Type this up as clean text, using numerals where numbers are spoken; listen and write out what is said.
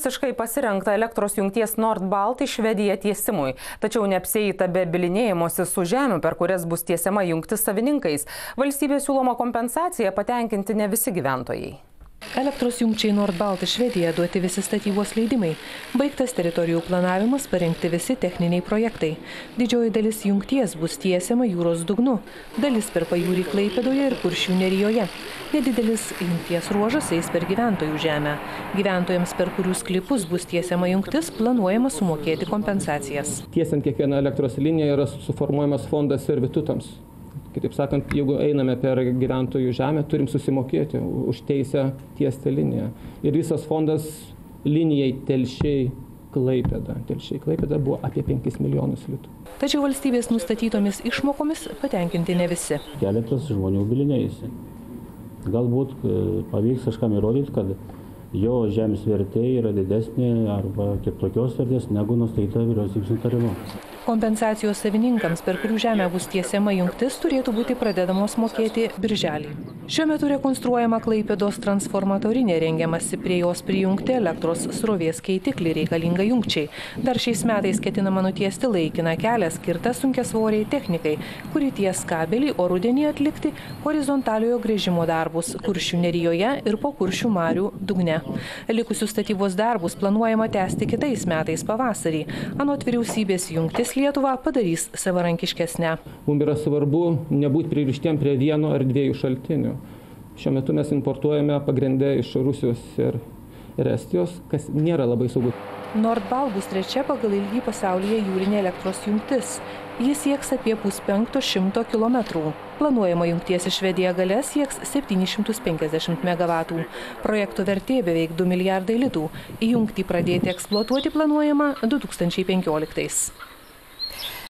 Visiškai pasirengta elektros jungties Nord-Balt į Švediją tiesimui, tačiau neapsieita be bylinėjimosi su žemių, per kurias bus tiesiama jungtis savininkais. Valstybės siūloma kompensacija patenkinti ne visi gyventojai. Elektros jungčiai Nord-Balt į Švediją duoti visi statybos leidimai. Baigtas teritorijų planavimas, parengti visi techniniai projektai. Didžioji dalis jungties bus tiesiama jūros dugnu. Dalis per pajūrį Klaipėdoje ir Kuršių Nerijoje. Nedidelis jungties ruožas eis per gyventojų žemę. Gyventojams, per kurių sklypus bus tiesiama jungtis, planuojama sumokėti kompensacijas. Tiesiant kiekvieną elektros liniją yra suformuojamas fondas servitutams. Kitaip sakant, jeigu einame per gyventojų žemę, turim susimokėti už teisę tiesti liniją. Ir visas fondas linijai Telšiai Klaipėda. Telšiai Klaipėda buvo apie 5 milijonus litų. Tačiau valstybės nustatytomis išmokomis patenkinti ne visi. Keletas žmonių bylinėjasi. Galbūt pavyks kažkam įrodyti, kad jo žemės vertė yra didesnė arba kitokios vertės negu nustatyta vyriausybės nutarimu. Kompensacijos savininkams, per kurių žemę bus tiesiama jungtis, turėtų būti pradedamos mokėti birželį. Šiuo metu rekonstruojama Klaipėdos transformatorinė, rengiamasi prie jos prijungti elektros srovės keitiklį reikalingą jungčiai. Dar šiais metais ketinama nutiesti laikiną kelią skirtą sunkiasvoriai technikai, kuri ties kabelį, o rudenį atlikti horizontaliojo gręžimo darbus Kuršių Nerijoje ir po Kuršių marių dugne. Likusius statybos darbus planuojama tęsti kitais metais pavasarį. Anot vyriausybės, jungtis Lietuvą padarys savarankiškesnę. Mums yra svarbu nebūti pririštiem prie vieno ar dviejų šaltinių. Šiuo metu mes importuojame pagrindę iš Rusijos ir Estijos, kas nėra labai saugu. Nord-Balt bus trečia pagal ilgį pasaulyje jūrinė elektros jungtis. Jis sieks apie 500 km. Planuojama jungties į Švediją galia sieks 750 MW. Projekto vertė beveik 2 milijardai litų. Į jungtį pradėti eksploatuoti planuojama 2015.